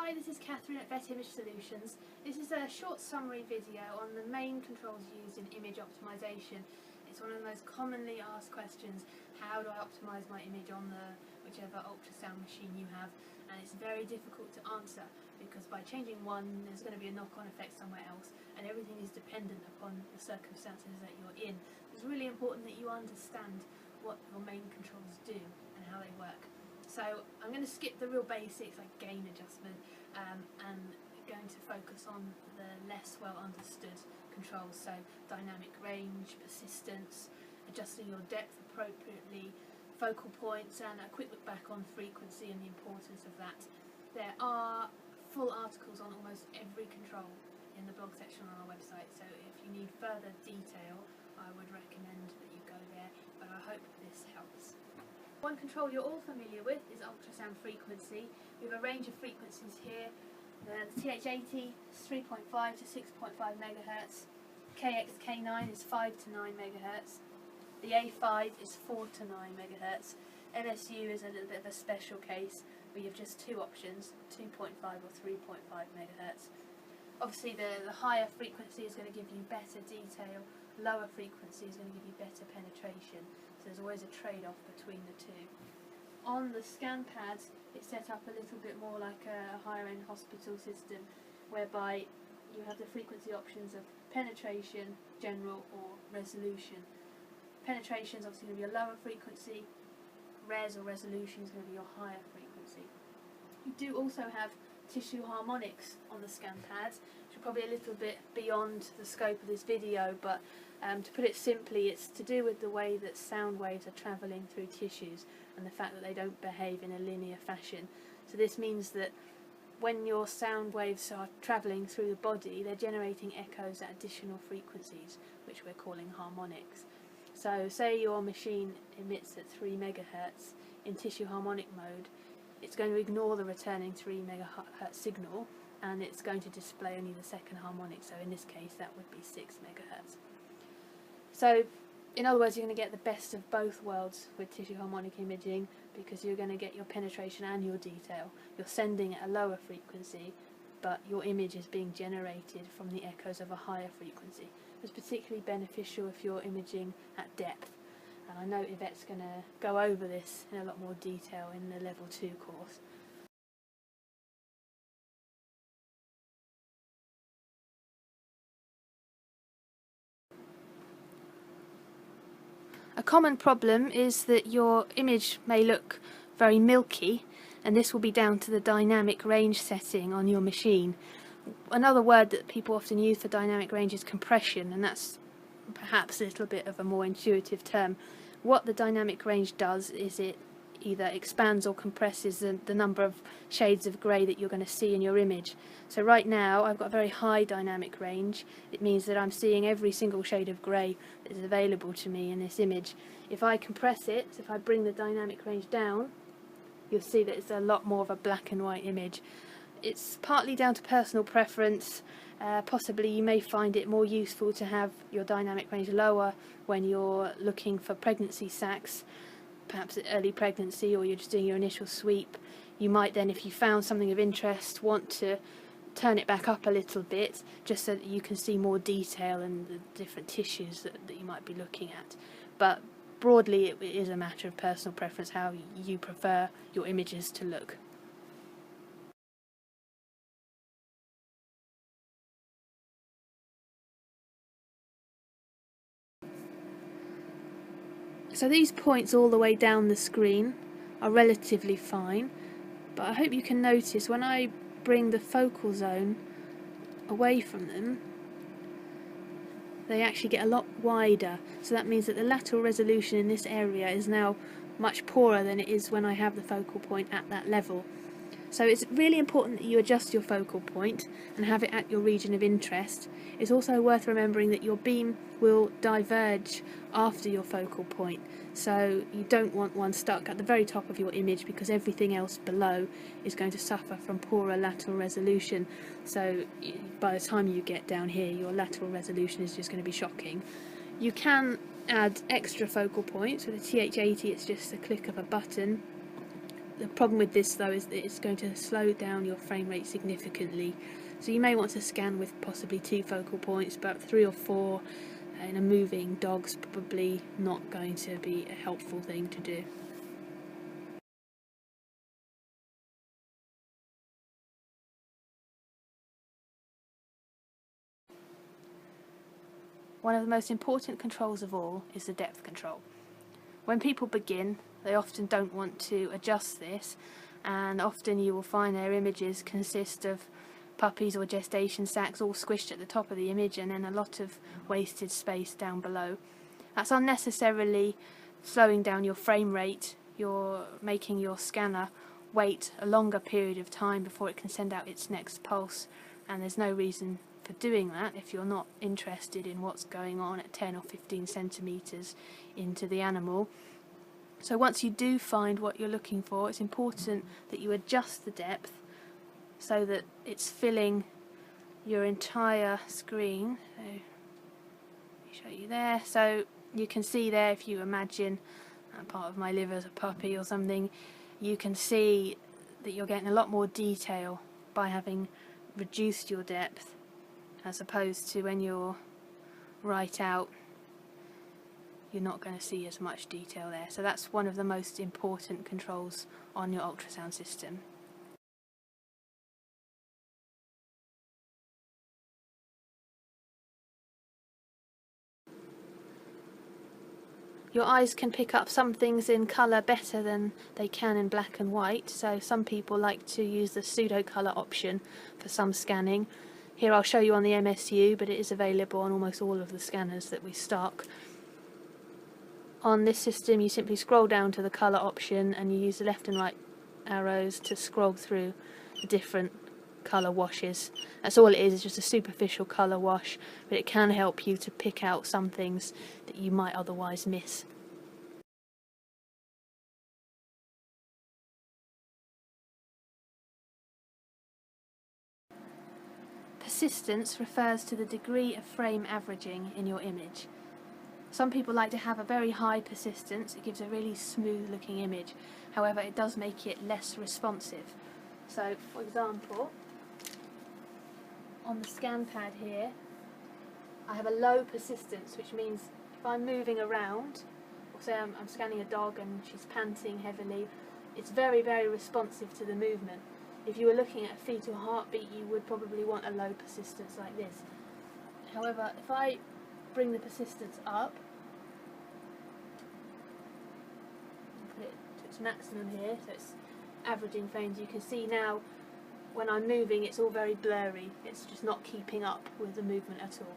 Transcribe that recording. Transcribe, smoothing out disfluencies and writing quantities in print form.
Hi, this is Catherine at Vet Image Solutions. This is a short summary video on the main controls used in image optimisation. It's one of the most commonly asked questions: how do I optimise my image on whichever ultrasound machine you have? And it's very difficult to answer because by changing one there's going to be a knock-on effect somewhere else, and everything is dependent upon the circumstances that you're in. It's really important that you understand what your main controls do and how they work. So I'm going to skip the real basics like gain adjustment and going to focus on the less well understood controls, so dynamic range, persistence, adjusting your depth appropriately, focal points, and a quick look back on frequency and the importance of that. There are full articles on almost every control in the blog section on our website, so if you need further detail I would recommend that you go there, but I hope this helps. One control you're all familiar with is ultrasound frequency. We have a range of frequencies here. The TH80 is 3.5 to 6.5 MHz, KX-K9 is 5 to 9 MHz, the A5 is 4 to 9 MHz, LSU is a little bit of a special case. We have just two options, 2.5 or 3.5 MHz. Obviously the higher frequency is going to give you better detail, lower frequency is going to give you better penetration. So there's always a trade-off between the two. On the scan pads, it's set up a little bit more like a higher-end hospital system, whereby you have the frequency options of penetration, general, or resolution. Penetration is obviously going to be a lower frequency, res or resolution is going to be your higher frequency. You do also have tissue harmonics on the scan pads, which are probably a little bit beyond the scope of this video, but to put it simply, it's to do with the way that sound waves are travelling through tissues and the fact that they don't behave in a linear fashion. So this means that when your sound waves are travelling through the body, they're generating echoes at additional frequencies, which we're calling harmonics. So say your machine emits at 3 MHz in tissue harmonic mode, it's going to ignore the returning 3 MHz signal and it's going to display only the second harmonic, so in this case that would be 6 MHz. So in other words, you're going to get the best of both worlds with tissue harmonic imaging, because you're going to get your penetration and your detail. You're sending at a lower frequency, but your image is being generated from the echoes of a higher frequency. It's particularly beneficial if you're imaging at depth, and I know Yvette's going to go over this in a lot more detail in the level 2 course. A common problem is that your image may look very milky, and this will be down to the dynamic range setting on your machine. Another word that people often use for dynamic range is compression, and that's perhaps a little bit of a more intuitive term. What the dynamic range does is it either expands or compresses the number of shades of grey that you're going to see in your image. So right now I've got a very high dynamic range. It means that I'm seeing every single shade of grey that is available to me in this image. If I compress it, so if I bring the dynamic range down, you'll see that it's a lot more of a black and white image. It's partly down to personal preference. Possibly you may find it more useful to have your dynamic range lower when you're looking for pregnancy sacs, perhaps at early pregnancy, or you're just doing your initial sweep. You might then, if you found something of interest, want to turn it back up a little bit just so that you can see more detail and the different tissues that you might be looking at. But broadly it is a matter of personal preference how you prefer your images to look. So these points all the way down the screen are relatively fine, but I hope you can notice when I bring the focal zone away from them, they actually get a lot wider. So that means that the lateral resolution in this area is now much poorer than it is when I have the focal point at that level. So it's really important that you adjust your focal point and have it at your region of interest. It's also worth remembering that your beam will diverge after your focal point, so you don't want one stuck at the very top of your image, because everything else below is going to suffer from poorer lateral resolution. So by the time you get down here, your lateral resolution is just going to be shocking. You can add extra focal points. With a TH80 it's just a click of a button. The problem with this though is that it's going to slow down your frame rate significantly. So you may want to scan with possibly 2 focal points, but 3 or 4 in a moving dog's probably not going to be a helpful thing to do. One of the most important controls of all is the depth control. When people begin, they often don't want to adjust this, and often you will find their images consist of puppies or gestation sacs all squished at the top of the image and then a lot of wasted space down below. That's unnecessarily slowing down your frame rate. You're making your scanner wait a longer period of time before it can send out its next pulse, and there's no reason for doing that if you're not interested in what's going on at 10 or 15 centimetres into the animal. So once you do find what you're looking for, it's important that you adjust the depth so that it's filling your entire screen. So let me show you there. So you can see there, if you imagine part of my liver as a puppy or something, you can see that you're getting a lot more detail by having reduced your depth, as opposed to when you're right out, you're not going to see as much detail there. So that's one of the most important controls on your ultrasound system. Your eyes can pick up some things in colour better than they can in black and white, so some people like to use the pseudo colour option for some scanning. Here I'll show you on the MSU, but it is available on almost all of the scanners that we stock. On this system you simply scroll down to the colour option and you use the left and right arrows to scroll through the different colour washes. That's all it is just a superficial colour wash, but it can help you to pick out some things that you might otherwise miss. Persistence refers to the degree of frame averaging in your image. Some people like to have a very high persistence. It gives a really smooth looking image. However, it does make it less responsive. So, for example, on the scan pad here, I have a low persistence, which means if I'm moving around, or say I'm scanning a dog and she's panting heavily, it's very, very responsive to the movement. If you were looking at a fetal heartbeat, you would probably want a low persistence like this. However, if I bring the persistence up, and put it to its maximum here, so it's averaging frames, you can see now when I'm moving it's all very blurry. It's just not keeping up with the movement at all.